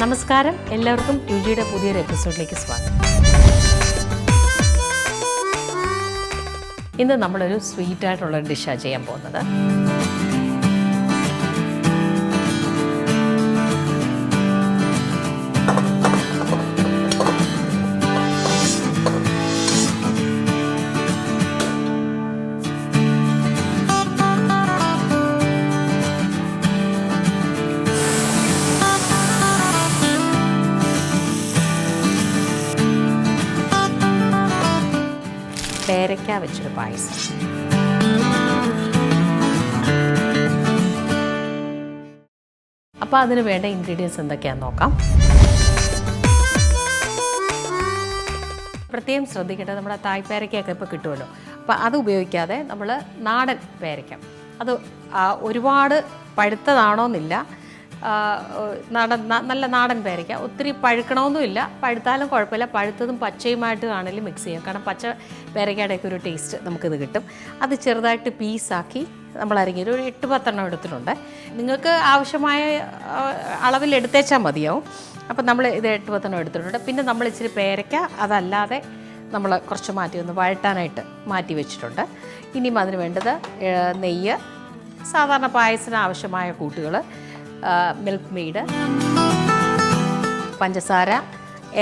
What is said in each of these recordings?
നമസ്കാരം, എല്ലാവർക്കും രുചിയുടെ പുതിയൊരു എപ്പിസോഡിലേക്ക് സ്വാഗതം. ഇന്ന് നമ്മളൊരു സ്വീറ്റായിട്ടുള്ള ഡിഷാണ് ചെയ്യാൻ പോകുന്നത്. പേരയ്ക്ക വെച്ചൊരു പായസം. അപ്പോൾ അതിന് വേണ്ട ഇൻഗ്രീഡിയൻസ് എന്തൊക്കെയാണെന്ന് നോക്കാം. പ്രത്യേകം ശ്രദ്ധിക്കേണ്ടത്, നമ്മുടെ തായ് പേരയ്ക്കൊക്കെ ഇപ്പോൾ കിട്ടുമല്ലോ, അപ്പോൾ അത് ഉപയോഗിക്കാതെ നമ്മൾ നാടൻ പേരയ്ക്ക, അത് ഒരുപാട് പഴുത്തതാണോന്നില്ല, നല്ല നാടൻ പേരയ്ക്ക, ഒത്തിരി പഴുക്കണമെന്നുമില്ല, പഴുത്താലും കുഴപ്പമില്ല, പഴുത്തതും പച്ചയുമായിട്ട് ആണെങ്കിലും മിക്സ് ചെയ്യാം. കാരണം പച്ച പേരയ്ക്കയുടെയൊക്കെ ഒരു ടേസ്റ്റ് നമുക്കിത് കിട്ടും. അത് ചെറുതായിട്ട് പീസാക്കി നമ്മൾ അരിഞ്ഞൊരു 8-10 എടുത്തിട്ടുണ്ട്. നിങ്ങൾക്ക് ആവശ്യമായ അളവിൽ എടുത്തേച്ചാൽ മതിയാവും. അപ്പം നമ്മൾ ഇത് 8-10 എടുത്തിട്ടുണ്ട്. പിന്നെ നമ്മൾ ഇച്ചിരി പേരയ്ക്ക അതല്ലാതെ നമ്മൾ കുറച്ച് മാറ്റി ഒന്ന് വഴട്ടാനായിട്ട് മാറ്റി വെച്ചിട്ടുണ്ട്. ഇനിയും അതിന് വേണ്ടത് നെയ്യ്, സാധാരണ പായസത്തിന് ആവശ്യമായ കൂട്ടുകൾ, മിൽക്ക് മെയ്ഡ്, പഞ്ചസാര,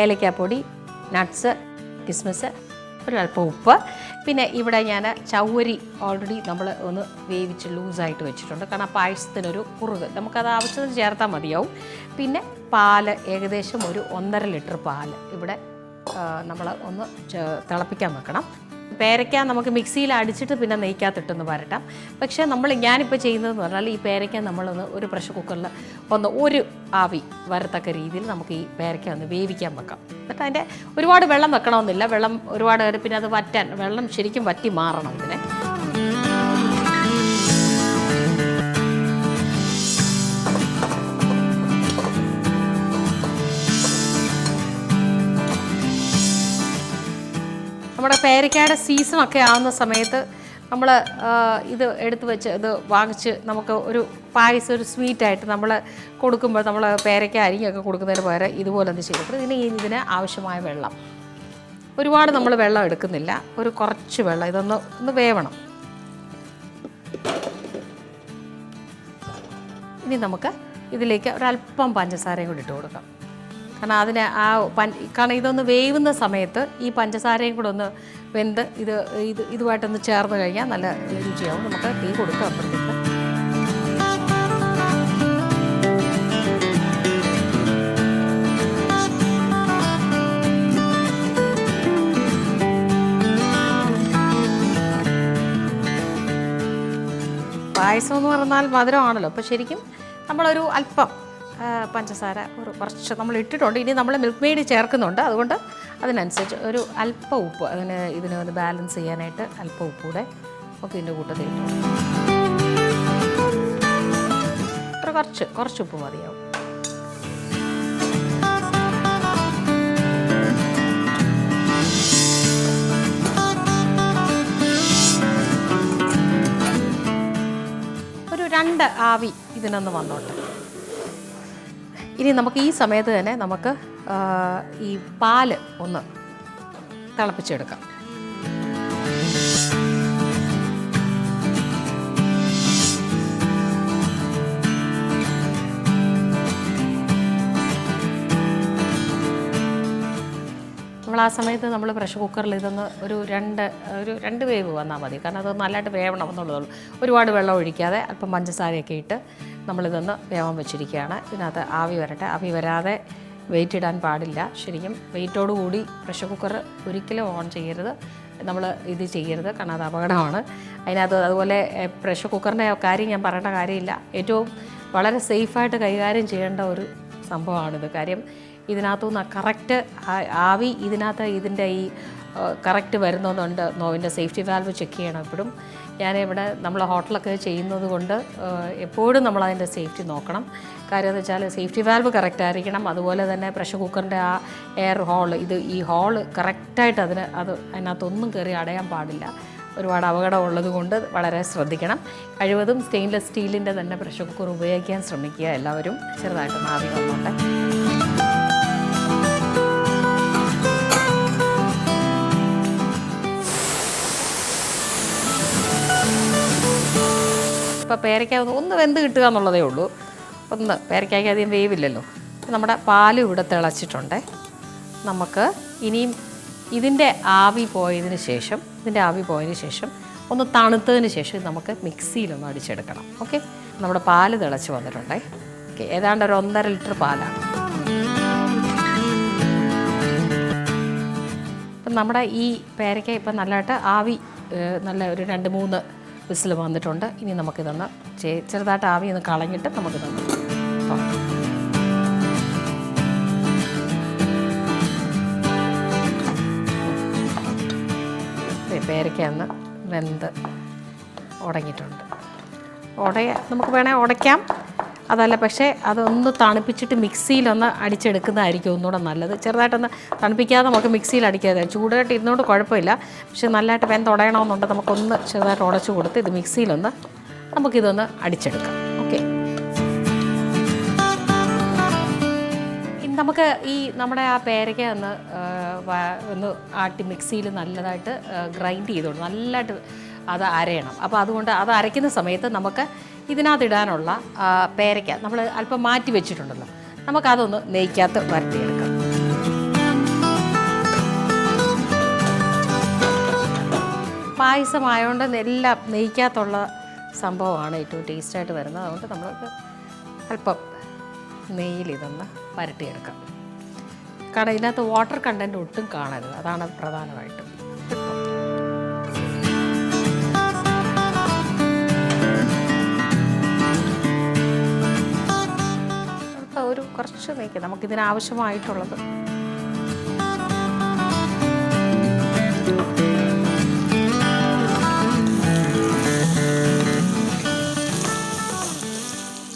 ഏലക്കാപ്പൊടി, നട്ട്സ്, കിസ്മിസ്, ഒരല്പം ഉപ്പ്. പിന്നെ ഇവിടെ ഞാൻ ചവ്വരി ഓൾറെഡി നമ്മൾ ഒന്ന് വേവിച്ച് ലൂസായിട്ട് വെച്ചിട്ടുണ്ട്. കാരണം പായസത്തിനൊരു കുറുക് നമുക്കത് ആവശ്യത്തിന് ചേർത്താൽ മതിയാവും. പിന്നെ പാല്, ഏകദേശം ഒരു 1.5 ലിറ്റർ പാല് ഇവിടെ നമ്മൾ ഒന്ന് തിളപ്പിക്കാൻ വെക്കണം. പേരയ്ക്ക നമുക്ക് മിക്സിയിൽ അടിച്ചിട്ട് പിന്നെ നെയ്ക്കകത്തിട്ടൊന്ന് വരട്ടാം. പക്ഷേ ഞാനിപ്പോൾ ചെയ്യുന്നതെന്ന് പറഞ്ഞാൽ ഈ പേരയ്ക്ക നമ്മളൊന്ന് ഒരു പ്രഷർ കുക്കറിൽ ഒരു ആവി വരത്തക്ക രീതിയിൽ നമുക്ക് ഈ പേരയ്ക്ക ഒന്ന് വേവിക്കാൻ വെക്കാം. എന്നിട്ട് അതിൻ്റെ ഒരുപാട് വെള്ളം വെക്കണമെന്നില്ല, വെള്ളം ഒരുപാട് പിന്നെ അത് വെള്ളം ശരിക്കും വറ്റി മാറണം ഇതിനെ. നമ്മുടെ പേരയ്ക്കയുടെ സീസണൊക്കെ ആവുന്ന സമയത്ത് നമ്മൾ ഇത് എടുത്ത് വെച്ച് ഇത് വാങ്ങിച്ച് നമുക്ക് ഒരു പായസം, ഒരു സ്വീറ്റായിട്ട് നമ്മൾ കൊടുക്കുമ്പോൾ നമ്മൾ പേരയ്ക്ക അരിഞ്ഞൊക്കെ കൊടുക്കുന്നതിന് പകരം ഇതുപോലെ എന്ത് ചെയ്തിട്ട് ഇതിന് ആവശ്യമായ വെള്ളം, ഒരുപാട് നമ്മൾ വെള്ളം എടുക്കുന്നില്ല, ഒരു കുറച്ച് വെള്ളം, ഒന്ന് വേവണം. ഇനി നമുക്ക് ഇതിലേക്ക് ഒരല്പം പഞ്ചസാരയും കൂടി ഇട്ട് കൊടുക്കാം. കാരണം ഇതൊന്ന് വേവുന്ന സമയത്ത് ഈ പഞ്ചസാരയും കൂടെ ഒന്ന് വെന്ത് ഇതുമായിട്ടൊന്ന് ചേർന്ന് കഴിഞ്ഞാൽ നല്ല രുചിയാവും. നമുക്ക് തീ കൊടുക്കാം അപ്പുറത്തേക്ക്. പായസം എന്ന് പറഞ്ഞാൽ മധുരമാണല്ലോ, അപ്പോൾ ശരിക്കും നമ്മളൊരു അല്പം പഞ്ചസാര കുറച്ച് നമ്മൾ ഇട്ടിട്ടുണ്ട്. ഇനി നമ്മൾ മിൽക്ക് മെയ്ഡ് ചേർക്കുന്നുണ്ട്, അതുകൊണ്ട് അതിനനുസരിച്ച് ഒരു അല്പം ഉപ്പ് ഇതിനെ ഒന്ന് ബാലൻസ് ചെയ്യാനായിട്ട് അല്പം ഉപ്പ് കൂടെ ഒക്കെ ഇതിൻ്റെ കൂട്ടത്തിൽ ഇട്ടു. കുറച്ച് ഉപ്പ് മതിയാവും. ഒരു 2 ആവി ഇതിനൊന്ന് വന്നോട്ടെ. ഇനി നമുക്ക് ഈ സമയത്ത് തന്നെ നമുക്ക് ഈ പാല് ഒന്ന് തിളപ്പിച്ചെടുക്കാം. നമ്മൾ ആ സമയത്ത് നമ്മൾ പ്രഷർ കുക്കറിൽ ഇതൊന്ന് ഒരു 2 വേവ് വന്നാൽ മതി. കാരണം അത് നല്ലതായിട്ട് വേവണം എന്നുള്ളതുള്ളൂ. ഒരുപാട് വെള്ളം ഒഴിക്കാതെ അല്പം പഞ്ചസാരയൊക്കെ ഇട്ട് നമ്മളിതൊന്ന് വേവാൻ വെച്ചിരിക്കുകയാണ്. ഇതിനകത്ത് ആവി വരട്ടെ. ആവി വരാതെ വെയിറ്റ് ഇടാൻ പാടില്ല. ശരിക്കും വെയിറ്റോടുകൂടി പ്രഷർ കുക്കർ ഒരിക്കലും ഓൺ ചെയ്യരുത്, നമ്മൾ ഇത് ചെയ്യരുത്, കാരണം അത് അപകടമാണ്. അതിനകത്ത് അതുപോലെ പ്രഷർ കുക്കറിൻ്റെ കാര്യം ഞാൻ പറയേണ്ട കാര്യമില്ല. ഏറ്റവും വളരെ സേഫായിട്ട് കൈകാര്യം ചെയ്യേണ്ട ഒരു സംഭവമാണിത്. കാര്യം ഇതിനകത്തുനിന്ന് കറക്റ്റ് ആവി ഇതിൻ്റെ ഈ കറക്റ്റ് വരുന്നതുകൊണ്ട് നോവിൻ്റെ സേഫ്റ്റി വാൽവ് ചെക്ക് ചെയ്യണം എപ്പോഴും. ഞാനിവിടെ നമ്മൾ ഹോട്ടലൊക്കെ ചെയ്യുന്നത് കൊണ്ട് എപ്പോഴും നമ്മളതിൻ്റെ സേഫ്റ്റി നോക്കണം. കാര്യം എന്ന് വെച്ചാൽ സേഫ്റ്റി വാൽവ് കറക്റ്റ് ആയിരിക്കണം. അതുപോലെ തന്നെ പ്രഷർ കുക്കറിൻ്റെ ആ എയർ ഹോള്, ഈ ഹോള് കറക്റ്റായിട്ട് അതിനകത്തൊന്നും കയറി അടയാൻ പാടില്ല. ഒരുപാട് അപകടമുള്ളത് കൊണ്ട് വളരെ ശ്രദ്ധിക്കണം. കഴിവതും സ്റ്റെയിൻലെസ് സ്റ്റീലിൻ്റെ തന്നെ പ്രഷർ കുക്കർ ഉപയോഗിക്കാൻ ശ്രമിക്കുക എല്ലാവരും. ചെറുതായിട്ട് ആവി വന്നോട്ടെ. ഇപ്പോൾ പേരയ്ക്ക ഒന്ന് വെന്ത് കിട്ടുക എന്നുള്ളതേ ഉള്ളൂ. ഒന്ന് പേരയ്ക്കായ്ക്ക് അധികം വേവില്ലല്ലോ. നമ്മുടെ പാലും ഇവിടെ തിളച്ചിട്ടുണ്ട്. നമുക്ക് ഇനിയും ഇതിൻ്റെ ആവി പോയതിന് ശേഷം ഒന്ന് തണുത്തതിന് ശേഷം നമുക്ക് മിക്സിയിലൊന്ന് അടിച്ചെടുക്കണം. ഓക്കെ, നമ്മുടെ പാല് തിളച്ച് വന്നിട്ടുണ്ടേ. ഓക്കെ, ഏതാണ്ട് ഒരു 1.5 ലിറ്റർ പാലാണ്. അപ്പം നമ്മുടെ ഈ പേരയ്ക്ക ഇപ്പം നല്ലതായിട്ട് ആവി നല്ല ഒരു 2-3 വിസിൽ വന്നിട്ടുണ്ട്. ഇനി നമുക്കിതൊന്ന് ചെറുതായിട്ട് ആവി ഒന്ന് കളഞ്ഞിട്ട് നമുക്കിതൊന്ന് പേരയ്ക്ക ഒന്ന് വെന്ത് ഉടങ്ങിയിട്ടുണ്ട്. നമുക്ക് വേണേൽ ഉടയ്ക്കാം, അതല്ല പക്ഷേ അതൊന്ന് തണുപ്പിച്ചിട്ട് മിക്സിയിലൊന്ന് അടിച്ചെടുക്കുന്നതായിരിക്കും ഒന്നുകൂടെ നല്ലത്. ചെറുതായിട്ടൊന്ന് തണുപ്പിക്കാതെ നമുക്ക് മിക്സിയിൽ അടിക്കാതെ ചൂടായിട്ട് ഇരുന്നുകൊണ്ട് കുഴപ്പമില്ല. പക്ഷേ നല്ലതായിട്ട് വെന്തുടയണമെന്നുണ്ട്. നമുക്കൊന്ന് ചെറുതായിട്ട് ഉടച്ചു കൊടുത്ത് ഇത് മിക്സിയിലൊന്ന് നമുക്കിതൊന്ന് അടിച്ചെടുക്കാം. ഓക്കെ, നമുക്ക് ഈ നമ്മുടെ ആ പേരയ്ക്ക ഒന്ന് ആട്ടി മിക്സിയിൽ നല്ലതായിട്ട് ഗ്രൈൻഡ് ചെയ്തോളൂ. നല്ലതായിട്ട് അത് അരയണം. അപ്പോൾ അതുകൊണ്ട് അത് അരയ്ക്കുന്ന സമയത്ത് നമുക്ക് ഇതിനകത്തിടാനുള്ള പേരയ്ക്ക നമ്മൾ അല്പം മാറ്റി വെച്ചിട്ടുണ്ടല്ലോ, നമുക്കതൊന്ന് നെയ്ക്കകത്ത് വരട്ടിയെടുക്കാം. പായസമായതുകൊണ്ട് എല്ലാം നെയ്ക്കകത്തുള്ള സംഭവമാണ് ഏറ്റവും ടേസ്റ്റായിട്ട് വരുന്നത്. അതുകൊണ്ട് നമ്മൾക്ക് അല്പം നെയ്യിൽ ഇതൊന്ന് വരട്ടിയെടുക്കാം. കാരണം ഇതിനകത്ത് വാട്ടർ കണ്ടൻറ്റ് ഒട്ടും കാണരുത്, അതാണ് പ്രധാനമായിട്ടും. ഒരു കുറച്ച് നെയ്ക്ക് നമുക്കിതിനാവശ്യമായിട്ടുള്ളത്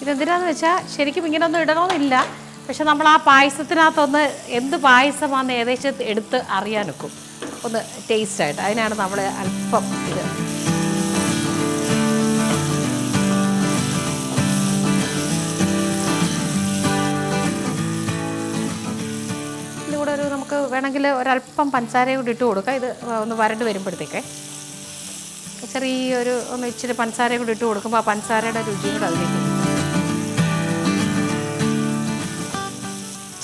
ഇതെന്തിനാന്ന് വെച്ചാൽ ശരിക്കും ഇങ്ങനെയൊന്നും ഇടണമെന്നില്ല. പക്ഷെ നമ്മൾ ആ പായസത്തിനകത്തൊന്ന് എന്ത് പായസമാണെന്ന് ഏകദേശം എടുത്ത് അറിയാനൊക്കും, ഒന്ന് ടേസ്റ്റായിട്ട്. അതിനാണ് നമ്മൾ അല്പം ഇതിലൂടെ നമുക്ക് വേണമെങ്കിൽ ഒരല്പം പഞ്ചസാരയും കൂടി ഇട്ട് കൊടുക്കാം. ഇത് ഒന്ന് വരണ്ട് വരുമ്പോഴത്തേക്കേ ചെറിയൊരു ഇച്ചിരി പഞ്ചസാരയും കൂടി ഇട്ട് കൊടുക്കുമ്പോൾ ആ പഞ്ചസാരയുടെ രുചിയും കൂടെ അതിലേക്ക്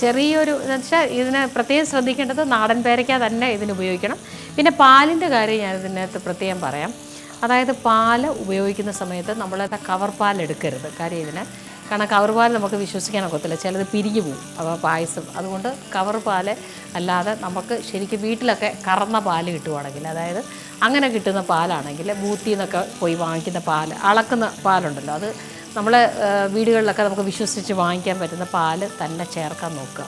ചെറിയൊരു എന്ന് വെച്ചാൽ ഇതിനെ പ്രത്യേകം ശ്രദ്ധിക്കേണ്ടത് നാടൻ പേരയ്ക്ക തന്നെ ഇതിന് ഉപയോഗിക്കണം. പിന്നെ പാലിൻ്റെ കാര്യം ഞാൻ ഇതിനകത്ത് പ്രത്യേകം പറയാം. അതായത് പാല് ഉപയോഗിക്കുന്ന സമയത്ത് നമ്മൾ കവർ പാൽ എടുക്കരുത്. കാര്യം കാരണം കവർ പാൽ നമുക്ക് വിശ്വസിക്കാനൊക്കത്തില്ല, ചിലത് പിരിഞ്ഞു പോകും അപ്പോൾ പായസം. അതുകൊണ്ട് കവർ പാൽ അല്ലാതെ നമുക്ക് ശരിക്കും വീട്ടിലൊക്കെ കറന്ന പാൽ കിട്ടുവാണെങ്കിൽ, അതായത് അങ്ങനെ കിട്ടുന്ന പാലാണെങ്കിൽ ബൂത്തിൽ നിന്നൊക്കെ പോയി വാങ്ങിക്കുന്ന പാൽ, അളക്കുന്ന പാലുണ്ടല്ലോ, അത് നമ്മൾ വീടുകളിലൊക്കെ നമുക്ക് വിശ്വസിച്ച് വാങ്ങിക്കാൻ പറ്റുന്ന പാല് തന്നെ ചേർക്കാൻ നോക്കുക.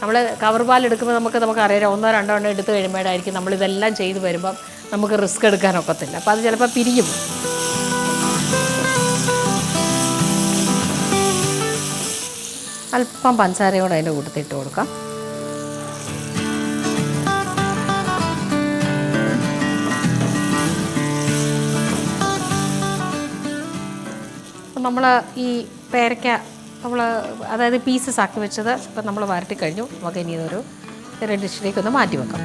നമ്മൾ കവർ പാൽ എടുക്കുമ്പോൾ നമുക്കറിയാം 1-2 എണ്ണം എടുത്ത് കഴിയുമ്പോഴായിരിക്കും നമ്മളിതെല്ലാം ചെയ്ത് വരുമ്പം നമുക്ക് റിസ്ക് എടുക്കാനൊക്കത്തില്ല. അപ്പോൾ അത് ചിലപ്പോൾ പിരിഞ്ഞു പോകും. അല്പം പഞ്ചസാരയും കൂടെ അതിൻ്റെ കൂട്ടത്തിട്ട് കൊടുക്കാം. നമ്മൾ ഈ പേരയ്ക്ക അതായത് പീസസ് ആക്കി വെച്ചത് ഇപ്പം നമ്മൾ വരട്ടി കഴിഞ്ഞു. നമുക്ക് ഇനി ഇതൊരു ഡിഷിലേക്ക് ഒന്ന് മാറ്റി വെക്കാം.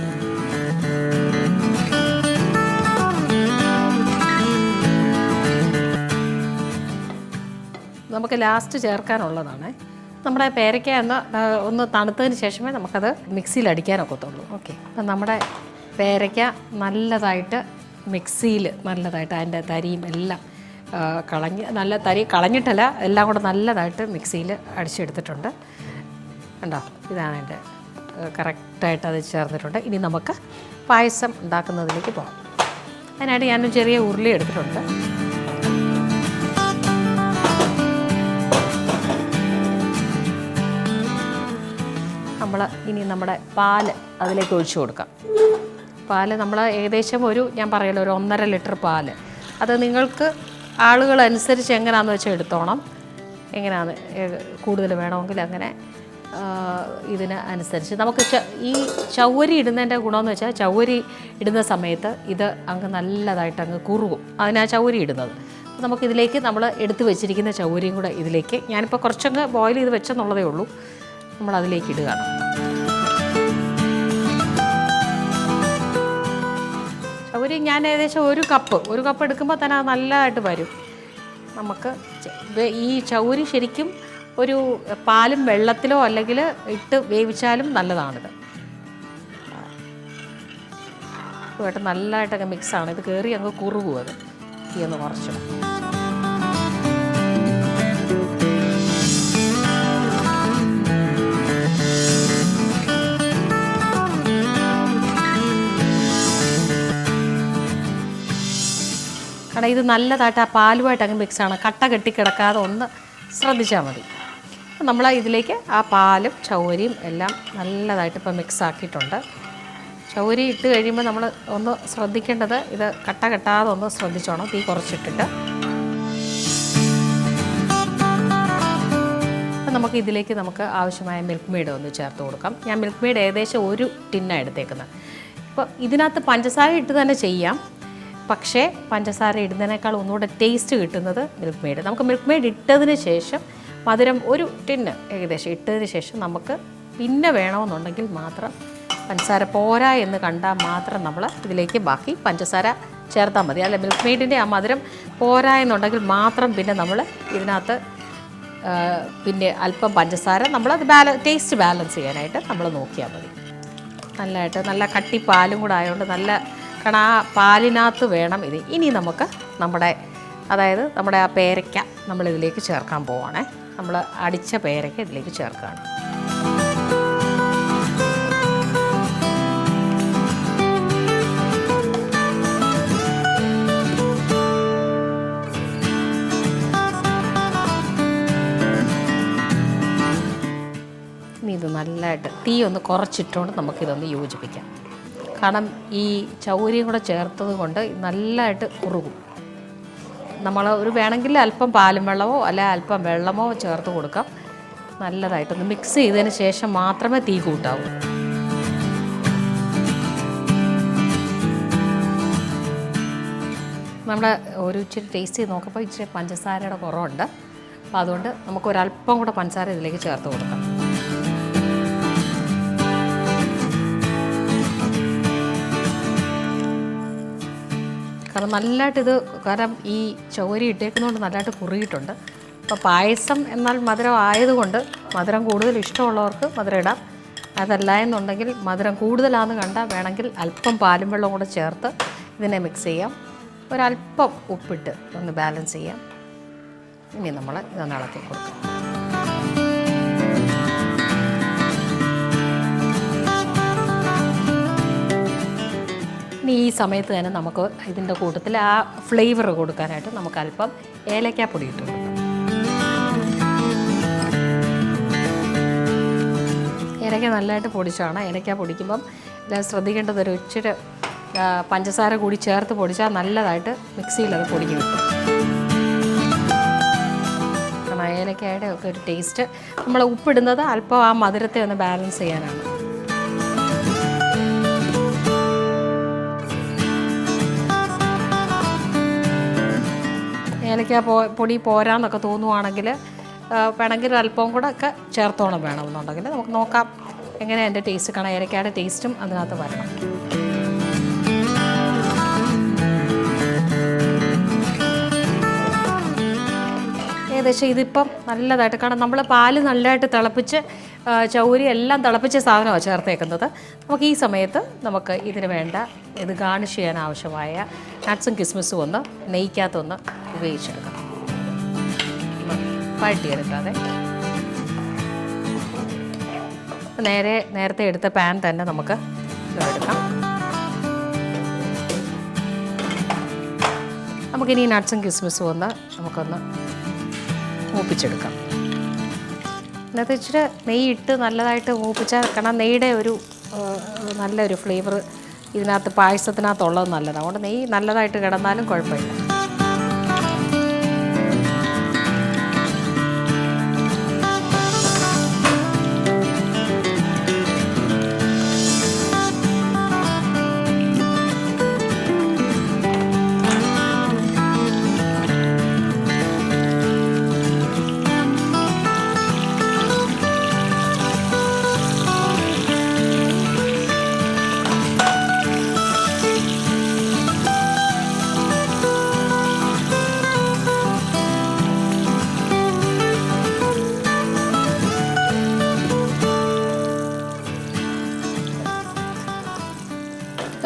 നമുക്ക് ലാസ്റ്റ് ചേർക്കാനുള്ളതാണ്. നമ്മുടെ പേരയ്ക്ക ഒന്ന് തണുത്തതിന് ശേഷമേ നമുക്കത് മിക്സിയിൽ അടിക്കാനൊക്കത്തുള്ളൂ. ഓക്കെ, അപ്പം നമ്മുടെ പേരയ്ക്ക നല്ലതായിട്ട് മിക്സിയിൽ അതിൻ്റെ തരിയും എല്ലാം നല്ല തരി കളഞ്ഞിട്ടല്ല, എല്ലാം കൂടെ നല്ലതായിട്ട് മിക്സിയിൽ അടിച്ചെടുത്തിട്ടുണ്ട്. കണ്ടോ, ഇതാണ് എൻ്റെ കറക്റ്റായിട്ട് അത് ചേർന്നിട്ടുണ്ട്. ഇനി നമുക്ക് പായസം ഉണ്ടാക്കുന്നതിലേക്ക് പോകാം. അതിനായിട്ട് ഞാനൊരു ചെറിയ ഉരുളി എടുത്തിട്ടുണ്ട്. ഇനി നമ്മുടെ പാല് അതിലേക്ക് ഒഴിച്ചു കൊടുക്കാം. പാല് നമ്മൾ ഏകദേശം ഞാൻ പറയല്ലോ ഒരു 1.5 ലിറ്റർ പാല്. അത് നിങ്ങൾക്ക് ആളുകളനുസരിച്ച് എങ്ങനെയാണെന്ന് വെച്ചാൽ എടുത്തോണം. എങ്ങനെയാണ് കൂടുതൽ വേണമെങ്കിൽ അങ്ങനെ ഇതിന് അനുസരിച്ച് നമുക്ക് ഈ ചവ്വരി ഇടുന്നതിൻ്റെ ഗുണമെന്ന് വെച്ചാൽ ചവ്വരി ഇടുന്ന സമയത്ത് ഇത് നല്ലതായിട്ട് കുറുകും. അതിനാ ചവ്വരി ഇടുന്നത്. അപ്പോൾ നമുക്കിതിലേക്ക് നമ്മൾ എടുത്ത് വെച്ചിരിക്കുന്ന ചവ്വരിയും കൂടെ ഇതിലേക്ക് ഞാനിപ്പോൾ കുറച്ചങ്ങ് ബോയിൽ ചെയ്ത് വെച്ചെന്നുള്ളതേ ഉള്ളൂ, നമ്മളതിലേക്ക് ഇടുകയാണ്. ചവ്വരി ഞാൻ ഏകദേശം ഒരു കപ്പ് എടുക്കുമ്പോൾ തന്നെ അത് നല്ലതായിട്ട് വരും. നമുക്ക് ഈ ചൗരി ശരിക്കും ഒരു പാലും വെള്ളത്തിലോ അല്ലെങ്കിൽ ഇട്ട് വേവിച്ചാലും നല്ലതാണിത്. ഇതുമായിട്ട് നല്ലതായിട്ടൊക്കെ മിക്സാണ്. ഇത് കയറി അങ്ങ് കുറുകും. അത് ഈ ഒന്ന് കുറച്ചിടും. കാരണം ഇത് നല്ലതായിട്ട് ആ പാലുമായിട്ട് അങ്ങ് മിക്സാണ്. കട്ട കെട്ടിക്കിടക്കാതെ ഒന്ന് ശ്രദ്ധിച്ചാൽ മതി. നമ്മൾ ഇതിലേക്ക് ആ പാലും ചൗരിയും എല്ലാം നല്ലതായിട്ട് ഇപ്പോൾ മിക്സ് ആക്കിയിട്ടുണ്ട്. ചൗരി ഇട്ട് കഴിയുമ്പോൾ നമ്മൾ ഒന്ന് ശ്രദ്ധിക്കേണ്ടത് ഇത് കട്ട കെട്ടാതെ ഒന്ന് ശ്രദ്ധിച്ചോണം. തീ കുറച്ചിട്ടിട്ട് അപ്പം നമുക്ക് ഇതിലേക്ക് ആവശ്യമായ മിൽക്ക് മെയ്ഡ് ഒന്ന് ചേർത്ത് കൊടുക്കാം. ഞാൻ മിൽക്ക് മെയ്ഡ് ഏകദേശം 1 ടിന്നാണ് എടുത്തേക്കുന്നത്. ഇപ്പോൾ ഇതിനകത്ത് പഞ്ചസാര ഇട്ട് തന്നെ ചെയ്യാം. പക്ഷേ പഞ്ചസാര ഇടുന്നതിനേക്കാൾ ഒന്നുകൂടെ ടേസ്റ്റ് കിട്ടുന്നത് മിൽക്ക് മെയ്ഡ്. നമുക്ക് മിൽക്ക് മെയ്ഡ് ഇട്ടതിന് ശേഷം മധുരം 1 ടിന്ന് ഏകദേശം ഇട്ടതിന് ശേഷം നമുക്ക് പിന്നെ വേണമെന്നുണ്ടെങ്കിൽ മാത്രം പഞ്ചസാര പോരാ എന്ന് കണ്ടാൽ മാത്രം നമ്മൾ ഇതിലേക്ക് ബാക്കി പഞ്ചസാര ചേർത്താൽ മതി. അല്ല മിൽക്ക് മെയ്ഡിൻ്റെ ആ മധുരം പോരാ എന്നുണ്ടെങ്കിൽ മാത്രം പിന്നെ നമ്മൾ ഇതിനകത്ത് പിന്നെ അല്പം പഞ്ചസാര നമ്മളത് ടേസ്റ്റ് ബാലൻസ് ചെയ്യാനായിട്ട് നമ്മൾ നോക്കിയാൽ മതി. നല്ലതായിട്ട് നല്ല കട്ടി പാലും കൂടെ ആയതുകൊണ്ട് നല്ല കാരണം ആ പാലിനകത്ത് വേണം ഇത്. ഇനി നമുക്ക് നമ്മുടെ ആ പേരയ്ക്ക നമ്മളിതിലേക്ക് ചേർക്കാൻ പോവുകയാണേ. നമ്മൾ അടിച്ച പേരയ്ക്ക ഇതിലേക്ക് ചേർക്കുകയാണ്. ഇനി ഇത് നല്ലതായിട്ട് തീ ഒന്ന് കുറച്ചിട്ടുകൊണ്ട് നമുക്കിതൊന്ന് യോജിപ്പിക്കാം. കാരണം ഈ ചൗരിയും കൂടെ ചേർത്തത് കൊണ്ട് നല്ലതായിട്ട് കുറുകും. നമ്മൾ വേണമെങ്കിൽ അല്പം പാലും വെള്ളമോ അല്ല അല്പം വെള്ളമോ ചേർത്ത് കൊടുക്കാം. നല്ലതായിട്ടൊന്ന് മിക്സ് ചെയ്തതിന് ശേഷം മാത്രമേ തീ കൂട്ടാവൂ. നമ്മൾ ഇച്ചിരി ടേസ്റ്റ് ചെയ്ത് നോക്കുമ്പോൾ ഇച്ചിരി പഞ്ചസാരയുടെ കുറവുണ്ട്. അപ്പോൾ അതുകൊണ്ട് നമുക്കൊരല്പം കൂടെ പഞ്ചസാര ഇതിലേക്ക് ചേർത്ത് കൊടുക്കാം. കാരണം നല്ലതായിട്ടിത് കാരണം ഈ ചൗരി ഇട്ടേക്കുന്നതുകൊണ്ട് നല്ലതായിട്ട് കുറുകിയിട്ടുണ്ട്. അപ്പോൾ പായസം എന്നാൽ മധുരം ആയതുകൊണ്ട് മധുരം കൂടുതൽ ഇഷ്ടമുള്ളവർക്ക് മധുരം ഇടാം. അതല്ല എന്നുണ്ടെങ്കിൽ മധുരം കൂടുതലാണെന്ന് കണ്ടാൽ വേണമെങ്കിൽ അല്പം പാലും വെള്ളം കൂടെ ചേർത്ത് ഇതിനെ മിക്സ് ചെയ്യാം. ഒരല്പം ഉപ്പിട്ട് ഒന്ന് ബാലൻസ് ചെയ്യാം. ഇനി നമ്മൾ ഇതൊന്ന് ഇളക്കി കൊടുക്കാം. ഇനി ഈ സമയത്ത് തന്നെ നമുക്ക് ഇതിൻ്റെ കൂട്ടത്തിൽ ആ ഫ്ലേവർ കൊടുക്കാനായിട്ട് നമുക്ക് അല്പം ഏലക്കാപ്പൊടി ഇട്ട് കൊടുക്കാം. ഏലക്ക നല്ലതായിട്ട് പൊടിച്ചാണ്. ഏലക്ക പൊടിക്കുമ്പം ശ്രദ്ധിക്കേണ്ടത് ഒരു ഇച്ചിരി പഞ്ചസാര കൂടി ചേർത്ത് പൊടിച്ചാൽ നല്ലതായിട്ട് മിക്സിയിലത് പൊടിഞ്ഞ് കിട്ടും. കാരണം ഏലക്കയുടെ ഒക്കെ ഒരു ടേസ്റ്റ് നമ്മൾ ഉപ്പിടുന്നത് അല്പം ആ മധുരത്തെ ഒന്ന് ബാലൻസ് ചെയ്യാനാണ്. ഏലക്ക പൊടി പോരാന്നൊക്കെ തോന്നുവാണെങ്കിൽ വേണമെങ്കിൽ അല്പം കൂടെ ഒക്കെ ചേർത്തോളം വേണമെന്നുണ്ടെങ്കിൽ നമുക്ക് നോക്കാം എങ്ങനെ അതിൻ്റെ ടേസ്റ്റ് കാണാം. ഏലക്കയുടെ ടേസ്റ്റും അതിനകത്ത് വരണം. ഏകദേശം ഇതിപ്പം നല്ലതായിട്ട് കാരണം നമ്മൾ പാല് നല്ലതായിട്ട് തിളപ്പിച്ച് ചൗരി എല്ലാം തിളപ്പിച്ച സാധനമാണ് ചേർത്തേക്കുന്നത്. നമുക്ക് ഈ സമയത്ത് നമുക്ക് ഇതിന് വേണ്ട ഇത് ഗാർണിഷ് ചെയ്യാൻ ആവശ്യമായ നട്ട്സും കിസ്മിസും ഒന്ന് നെയ്ക്കകത്തൊന്ന് ഉപയോഗിച്ചെടുക്കാം. വഴട്ടിയെടുക്കാതെ നേരത്തെ എടുത്ത പാൻ തന്നെ നമുക്ക് എടുക്കാം. നമുക്കിനി നട്ട്സും കിസ്മിസും നമുക്കൊന്ന് മൂപ്പിച്ചെടുക്കാം. അതിനകത്ത് ഇച്ചിരി നെയ്യ് ഇട്ട് നല്ലതായിട്ട് മൂപ്പിച്ചാൽ കാരണം നെയ്യുടെ ഒരു നല്ലൊരു ഫ്ലേവർ ഇതിനകത്ത് പായസത്തിനകത്തുള്ളത് നല്ലതാണ്. അതുകൊണ്ട് നെയ്യ് നല്ലതായിട്ട് കിടന്നാലും കുഴപ്പമില്ല.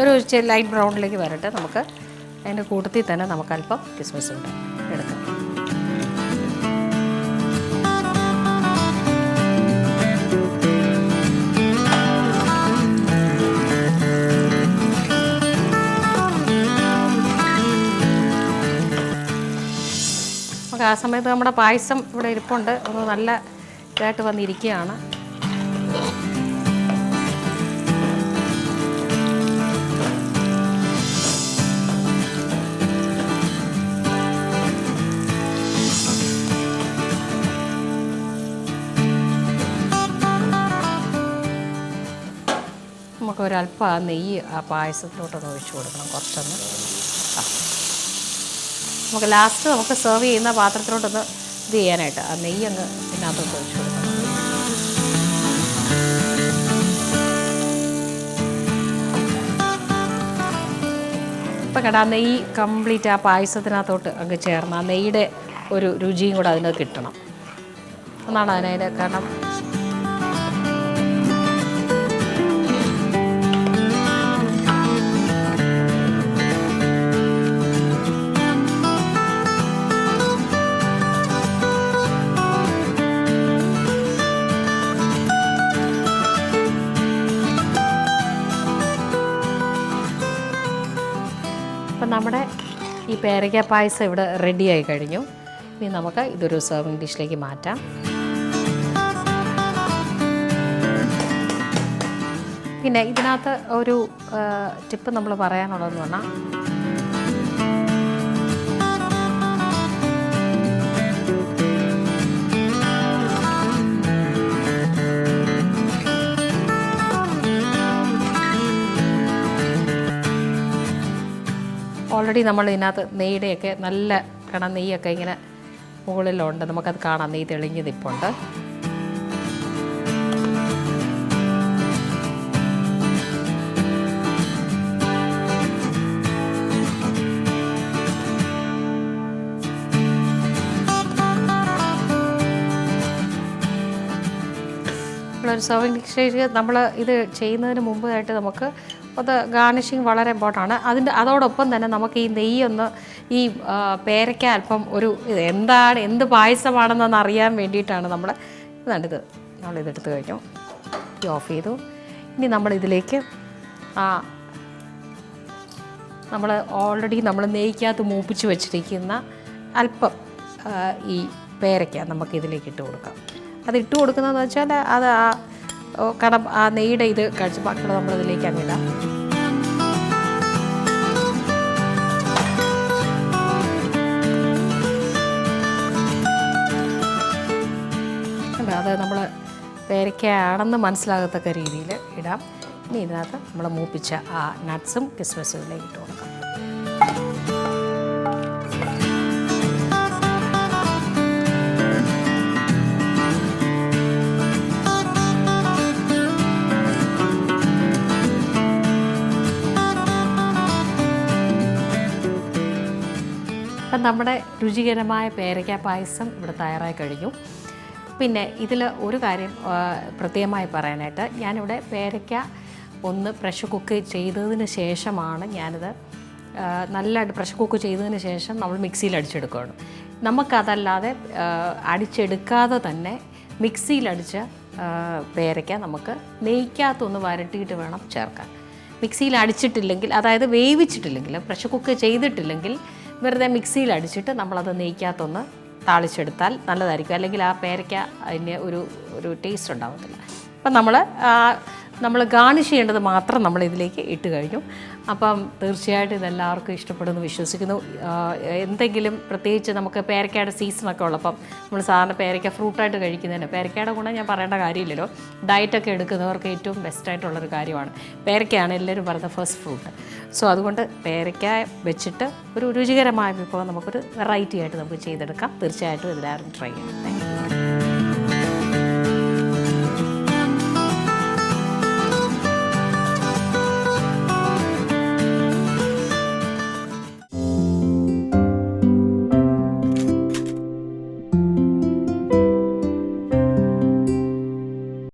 ഒരു ലൈറ്റ് ബ്രൗണിലേക്ക് വരട്ടെ. നമുക്ക് അതിൻ്റെ കൂട്ടത്തിൽ തന്നെ നമുക്ക് അല്പം കിസ്മിസ് കൂടെ എടുക്കാം. നമുക്ക് ആ സമയത്ത് നമ്മുടെ പായസം ഇവിടെ ഇരിപ്പുണ്ട്, ഒന്ന് നല്ല ഇതായിട്ട് വന്നിരിക്കുകയാണ്. നമുക്കൊരല്പം ആ നെയ്യ് ആ പായസത്തിലോട്ടൊന്ന് ഒഴിച്ചു കൊടുക്കണം, കുറച്ചൊന്ന്. നമുക്ക് ലാസ്റ്റ് നമുക്ക് സെർവ് ചെയ്യുന്ന പാത്രത്തിലോട്ടൊന്ന് ഇത് ചെയ്യാനായിട്ട് ആ നെയ്യ് അങ്ങ് ഇതിനകത്തോട്ട് ഒഴിച്ചു കൊടുക്കണം. ഇപ്പം കേട്ടോ ആ നെയ്യ് കംപ്ലീറ്റ് ആ പായസത്തിനകത്തോട്ട് അങ്ങ് ചേർന്ന് ആ നെയ്യുടെ ഒരു രുചിയും കൂടെ അതിന് കിട്ടണം എന്നാണ് അതിൻ്റെ കാരണം. അപ്പം നമ്മുടെ ഈ പേരയ്ക്ക പായസം ഇവിടെ റെഡിയായി കഴിഞ്ഞു. ഇനി നമുക്ക് ഇതൊരു സെർവിങ് ഡിഷിലേക്ക് മാറ്റാം. പിന്നെ ഇതിനകത്ത് ഒരു ടിപ്പ് നമ്മൾ പറയാനുള്ളതെന്ന് പറഞ്ഞാൽ, ഓൾറെഡി നമ്മൾ ഇതിനകത്ത് നെയ്യുടെയൊക്കെ നല്ല കാരണം നെയ്യൊക്കെ ഇങ്ങനെ മുകളിലുണ്ട്, നമുക്കത് കാണാം, നെയ്യ് തെളിഞ്ഞ് നിൽപ്പുണ്ട്. ഒരു സെർവിങ് ഡിഷിലേക്ക് നമ്മൾ ഇത് ചെയ്യുന്നതിന് മുമ്പായിട്ട് നമുക്ക് അത് ഗാർണിഷിങ് വളരെ ഇമ്പോർട്ടൻ്റ് ആണ്. അതോടൊപ്പം തന്നെ നമുക്ക് ഈ നെയ്യൊന്ന് ഈ പേരയ്ക്ക അല്പം ഒരു എന്ത് പായസമാണെന്നൊന്ന് അറിയാൻ വേണ്ടിയിട്ടാണ് നമ്മൾ നമ്മളിതെടുത്ത് കഴിഞ്ഞു, ഓഫ് ചെയ്തു. ഇനി നമ്മളിതിലേക്ക് നമ്മൾ ഓൾറെഡി നമ്മൾ നെയ്ക്കകത്ത് മൂപ്പിച്ച് വെച്ചിരിക്കുന്ന അല്പം ഈ പേരയ്ക്ക നമുക്കിതിലേക്ക് ഇട്ട് കൊടുക്കാം. അതിട്ട് കൊടുക്കുന്നതെന്ന് വെച്ചാൽ അത് കാരണം ആ നെയ്യുടെ ഇത് കഴിച്ച് ബാക്കിയുള്ള നമ്മളിതിലേക്ക് അങ്ങിടാം. അത് നമ്മൾ പേരയ്ക്കയാണെന്ന് മനസ്സിലാകത്തക്ക രീതിയിൽ ഇടാം. ഇനി ഇതിനകത്ത് നമ്മൾ മൂപ്പിച്ച ആ നട്ട്സും കിസ്മിസും ഇതിലേക്ക് ഇട്ട് കൊടുക്കാം. അപ്പം നമ്മുടെ രുചികരമായ പേരയ്ക്ക പായസം ഇവിടെ തയ്യാറായി കഴിഞ്ഞു. പിന്നെ ഇതിൽ ഒരു കാര്യം പ്രത്യേകമായി പറയാനായിട്ട്, ഞാനിവിടെ പേരയ്ക്ക ഒന്ന് പ്രഷർ കുക്ക് ചെയ്തതിന് ശേഷമാണ് ഞാനിത് നല്ലതായിട്ട് പ്രഷർ കുക്ക് ചെയ്തതിന് ശേഷം നമ്മൾ മിക്സിയിൽ അടിച്ചെടുക്കുകയാണ്. നമുക്കതല്ലാതെ അടിച്ചെടുക്കാതെ തന്നെ മിക്സിയിലടിച്ച പേരയ്ക്ക നമുക്ക് നെയ്ക്കകത്തൊന്ന് വരട്ടിയിട്ട് വേണം ചേർക്കാൻ. മിക്സിയിൽ അടിച്ചിട്ടില്ലെങ്കിൽ, അതായത് വേവിച്ചിട്ടില്ലെങ്കിൽ, പ്രഷർ കുക്ക് ചെയ്തിട്ടില്ലെങ്കിൽ വെറുതെ മിക്സിയിൽ അടിച്ചിട്ട് നമ്മളത് നെയ്ക്കകത്തൊന്ന് താളിച്ചെടുത്താൽ നല്ലതായിരിക്കും. അല്ലെങ്കിൽ ആ പേരയ്ക്ക അതിന് ഒരു ടേസ്റ്റ് ഉണ്ടാകത്തില്ല. അപ്പം നമ്മൾ ഗാർണിഷ് ചെയ്യേണ്ടത് മാത്രം നമ്മൾ ഇതിലേക്ക് ഇട്ട് കഴിഞ്ഞു. അപ്പം തീർച്ചയായിട്ടും ഇതെല്ലാവർക്കും ഇഷ്ടപ്പെടുമെന്ന് വിശ്വസിക്കുന്നു. എന്തെങ്കിലും പ്രത്യേകിച്ച് നമുക്ക് പേരയ്ക്കയുടെ സീസണൊക്കെ ഉള്ളപ്പം നമ്മൾ സാധാരണ പേരയ്ക്ക ഫ്രൂട്ടായിട്ട് കഴിക്കുന്നതിന് പേരയ്ക്കയുടെ ഗുണം ഞാൻ പറയേണ്ട കാര്യമില്ലല്ലോ. ഡയറ്റൊക്കെ എടുക്കുന്നവർക്ക് ഏറ്റവും ബെസ്റ്റായിട്ടുള്ളൊരു കാര്യമാണ് പേരയ്ക്കയാണ് എല്ലാവരും പറയുന്നത് ഫസ്റ്റ് ഫ്രൂട്ട്. സോ അതുകൊണ്ട് പേരയ്ക്ക വെച്ചിട്ട് ഒരു രുചികരമായ വിഭവം നമുക്കൊരു വെറൈറ്റി ആയിട്ട് നമുക്ക് ചെയ്തെടുക്കാം. തീർച്ചയായിട്ടും എല്ലാവരും ട്രൈ ചെയ്യണം. Thank you.